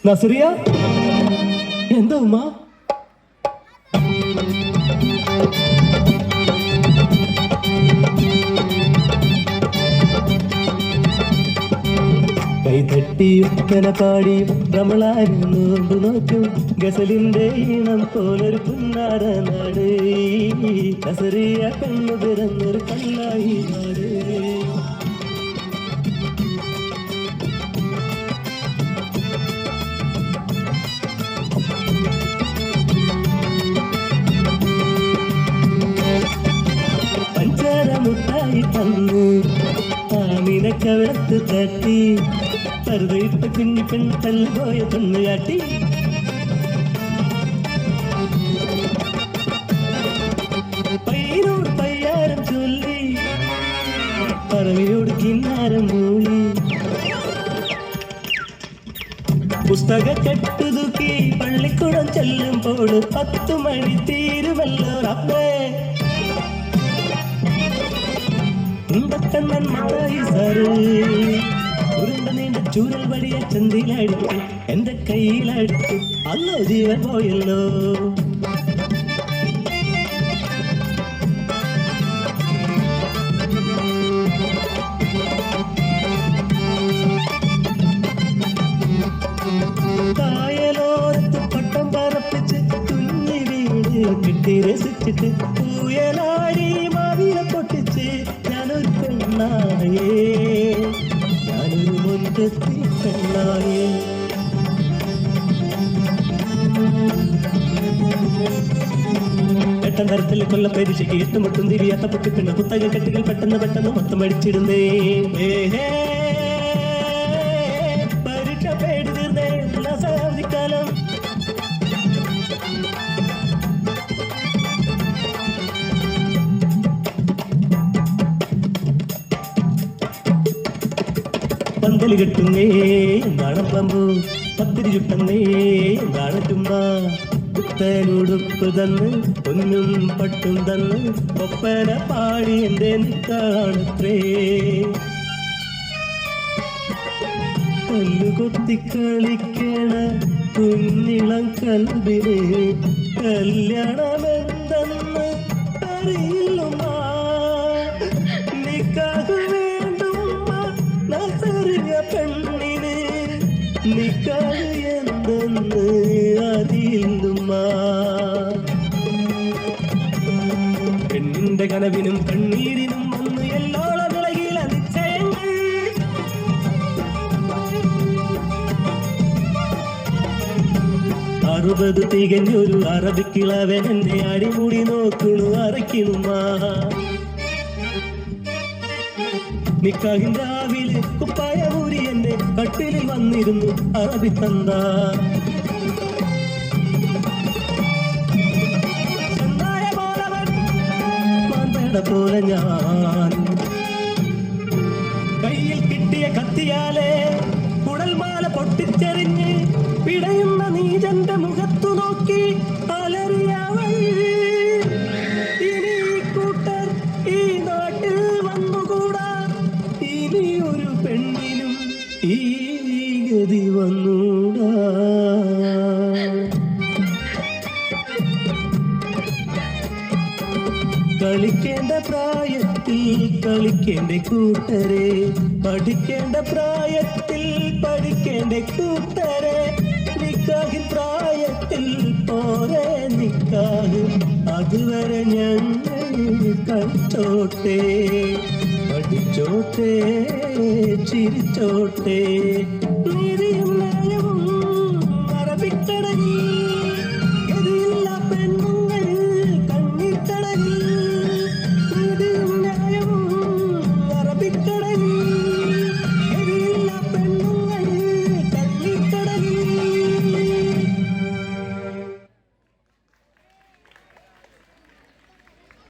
നസറിയ എന്താ ഉമ്മ? കൈതട്ടി ഉക്കന പാടി റമളാൻ നോമ്പ് നോക്കും ഗസലിന്റെ ഈണം പോലൊരു പുന്നാര നാട്. നസറിയ പെണ്ണു പിറന്നൊരു കല്ലായി നാട്. മുട്ടായി തന്നു ആമിനക്കവിടത്ത് തട്ടി പറുതയിട്ട കുഞ്ഞു പെൺ തല്ലുപോയ പെണ്ണുകാട്ടി. പയ്യനോട് പയ്യാരം ചൊല്ലി പറവയോട് കിന്നാരം മൂളി. പുസ്തക കെട്ടുതുക്കി പള്ളിക്കൂടം ചെല്ലുമ്പോൾ 10 മണി തീരുമല്ലോ റബ്ബേ. കണ്ണൻ മാറായി സാറ് ഉരുണ്ട നീണ്ട ചൂരൽ വടിയ ചന്തിയിലടിച്ചു എന്റെ കയ്യിലടിച്ചു. അല്ലോ ജീവൻ പോയല്ലോ. കായലോരത്ത് പട്ടം പറപ്പിച്ച് കുഞ്ഞി വീട് കിട്ടി രസിച്ചിട്ട് പൂയലാടി മാവില പൊട്ടിച്ച് ഞാനൊരു പെണ്ണായേ, ഞാനൊരു മുൻകത്തി പെണ്ണായേ. എട്ടാം തരത്തിൽ കൊല്ല പരീക്ഷയ്ക്ക് 8 മുട്ടും തിരിയാത്ത പൊട്ടിപ്പിണ്ണ പുത്തക കെട്ടുകൾ പെട്ടെന്ന് മൊത്തം അടിച്ചിടുന്നേ. പരീക്ഷ പേടി തീർന്നേ അവധിക്കാലം. പന്തല് കെട്ടുന്നേ നാണം പമ്പു, പത്തിരി ചുട്ടുന്നേ നാണറ്റുമ്പ. പുത്തനുടുപ്പ് തന്ന് പൊന്നും പട്ടും തന്ന് ഒപ്പന പാടി എന്റെ നിക്കാണത്രേ. കല്ലുകൊത്തി കളിക്കണ കുഞ്ഞിളം കൽബിന് കല്യാണമെന്തെന്ന് അറിയില്ലുമ്മ. നിക്കാഹ് വേണ്ടുമ്മ നസറിയ പെണ്ണിന്, നിക്കാഹ് എന്തെന്ന് അറിയില്ലുമ്മ. പെണ്ണിന്റെ കനവിനും കണ്ണീരിനും വന്ന് എല്ലോളം വിളകില നിശ്ചയങ്ങൾ. 60 തികഞ്ഞൊരു അറബിക്കിളവൻ എന്നെ അടിമുടി നോക്കണു അറയ്ക്കണുമ്മ. നിക്കാഹിൻ രാവിലെ കുപ്പായ ഊരി എന്റെ കട്ടിലിൽ വന്നിരുന്നു അറബി തന്ത. പോലെ ഞാൻ കയ്യിൽ കിട്ടിയ കത്തിയാലെ കുടൽമാല പൊട്ടിച്ചെറിഞ്ഞ് പിടയുന്ന നീജന്റെ മുഖത്തു നോക്കി അലറിയവൾ. ഇനി കൂട്ടർ ഈ നാട്ടിൽ വന്നുകൂടാ, ഇനി ഒരു പെണ്ണിനും ഈ ഗതി വന്നൂടാ. കളിക്കേണ്ട പ്രായത്തിൽ കളിക്കേണ്ട കൂട്ടരെ, പഠിക്കേണ്ട പ്രായത്തിൽ പഠിക്കേണ്ട കൂട്ടരെ. നിക്കാഹിൻ പ്രായത്തിൽ പോരെ നിക്കാഹ്, അതുവരെ ഞങ്ങൾ കളിച്ചോട്ടെ, പഠിച്ചോട്ടെ, ചിരിച്ചോട്ടെ.